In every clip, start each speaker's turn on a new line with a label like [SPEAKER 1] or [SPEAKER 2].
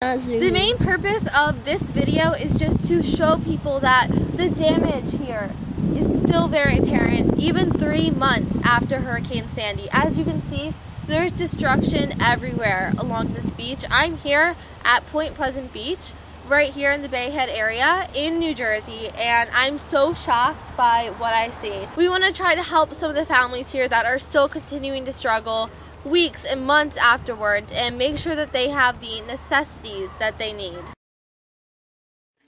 [SPEAKER 1] The main purpose of this video is just to show people that the damage here is still very apparent, even 3 months after Hurricane Sandy. As you can see, there's destruction everywhere along this beach. I'm here at Point Pleasant Beach, right here in the Bay Head area in New Jersey, and I'm so shocked by what I see. We want to try to help some of the families here that are still continuing to struggle weeks and months afterwards and make sure that they have the necessities that they need.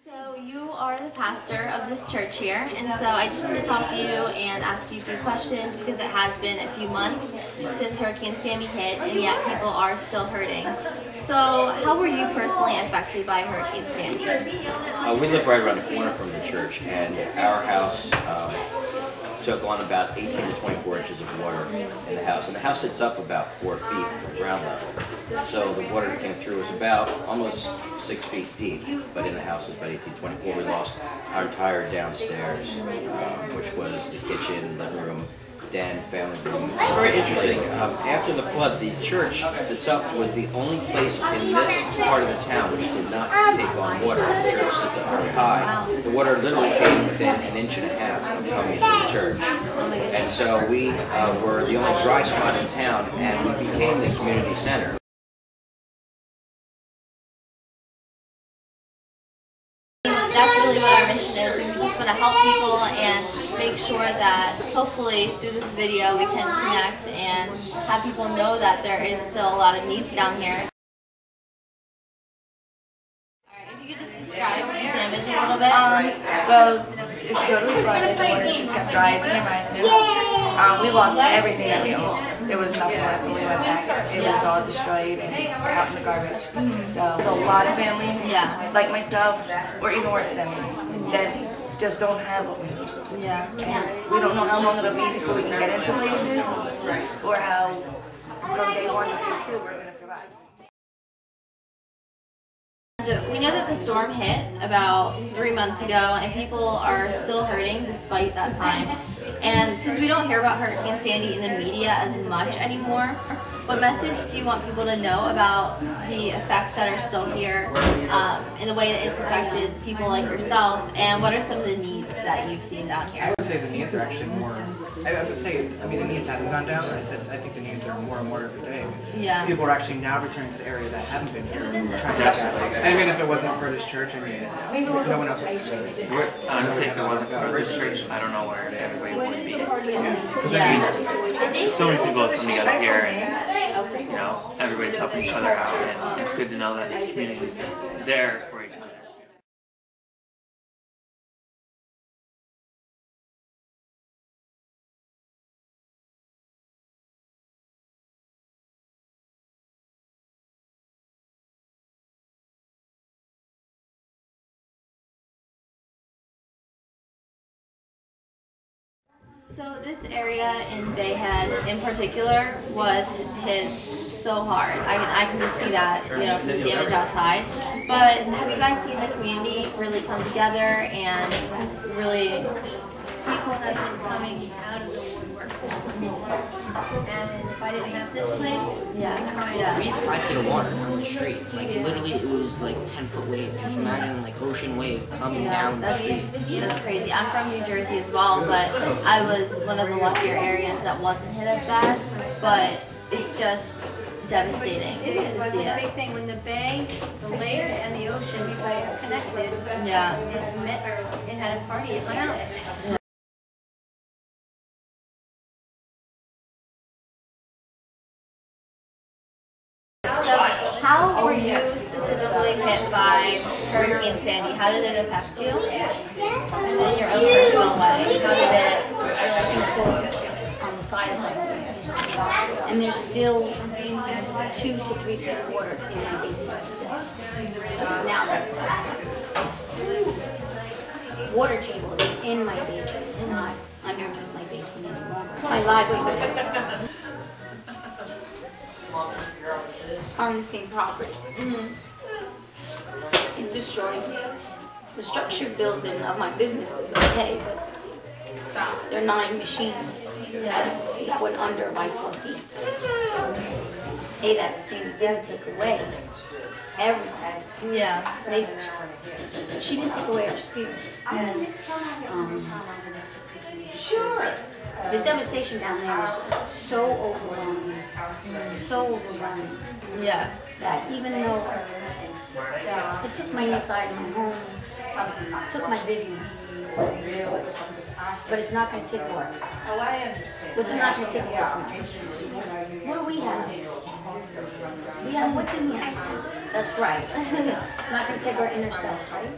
[SPEAKER 1] So you are the pastor of this church here, and so I just wanted to talk to you and ask you a few questions because it has been a few months since Hurricane Sandy hit, and yet people are still hurting. So how were you personally affected by Hurricane Sandy?
[SPEAKER 2] We live right around the corner from the church, and our house took on about 18 to 24 inches of water in the house, and the house sits up about 4 feet from ground level. So the water that came through was about almost 6 feet deep, but in the house was about 18 to 24. We lost our entire downstairs, which was the kitchen, living room, den, family room. Very interesting. After the flood, the church itself was the only place in this part of the town which did not take on water. The church sits up very high. The water literally came within 1.5 inches of coming into the church. And so we were the only dry spot in town, and we became the community center.
[SPEAKER 1] That's really what our mission is. We just want to help people and make sure that hopefully through this video we can connect and have people know that there is still a lot of needs down here. Alright, if you could just describe the damage a little bit.
[SPEAKER 3] Well, it's totally flooded. The water just kept rising and rising. We lost everything that we owned. There was nothing left when we went back. It was all destroyed and out in the garbage. So a lot of families, like myself, or even worse than me, that just don't have what we need. And we don't know how long it'll be before we can get into places, or how from day 1 to day 2 we're going to survive.
[SPEAKER 1] We know that the storm hit about 3 months ago, and people are still hurting despite that time. And since we don't hear about Hurricane Sandy in the media as much anymore, what message do you want people to know about the effects that are still here, in the way that it's affected people like yourself, and what are some of the needs that you've seen down here?
[SPEAKER 4] I would say the needs are actually more, I would say, I mean, the needs haven't gone down. I think the needs are more and more every day. People are actually now returning to the area that haven't been here, trying to access. I mean, if it wasn't for this church, I mean, no one else would.
[SPEAKER 5] Honestly, if it wasn't for this church, I don't know where everybody would be. I mean, so many people have come together here, and you know, everybody's helping each other out, and it's good to know that this community is there for each other.
[SPEAKER 1] So this area in Bay Head in particular was hit so hard. I can just see that, you know, from the damage outside. But have you guys seen the community really come together and really...
[SPEAKER 6] People have been coming out of the woodwork. And if I didn't have this place,
[SPEAKER 7] we had 5 feet of water on the street. Like literally, it was like 10-foot waves. Just imagine like ocean wave coming down the street.
[SPEAKER 1] That's crazy. I'm from New Jersey as well, but I was one of the luckier areas that wasn't hit as bad. But it's just devastating.
[SPEAKER 6] It is. It's a big thing when the bay, the lake, and the ocean are connected. It had a party at my house.
[SPEAKER 1] How were you specifically hit by Hurricane Sandy? How did it affect you? In your own personal way, how did it really
[SPEAKER 8] on the side of my and there's still 2 to 3 feet of water in my basement still. Now the water table is in my basement, not underneath my basement anymore. My library on the same property. It destroyed the structure building of my business is okay, but there are 9 machines that went under by 4 feet. That same didn't take away everything.
[SPEAKER 1] Yeah.
[SPEAKER 8] She didn't take away our spirits. And the devastation down there was so overwhelming. So overwhelming.
[SPEAKER 1] Yeah.
[SPEAKER 8] That even though it took my inside, my home, took my business, but it's not going to take away. What's not going to take away from us? What do we have? We have what's in here. That's right. It's not going to take our inner self, right?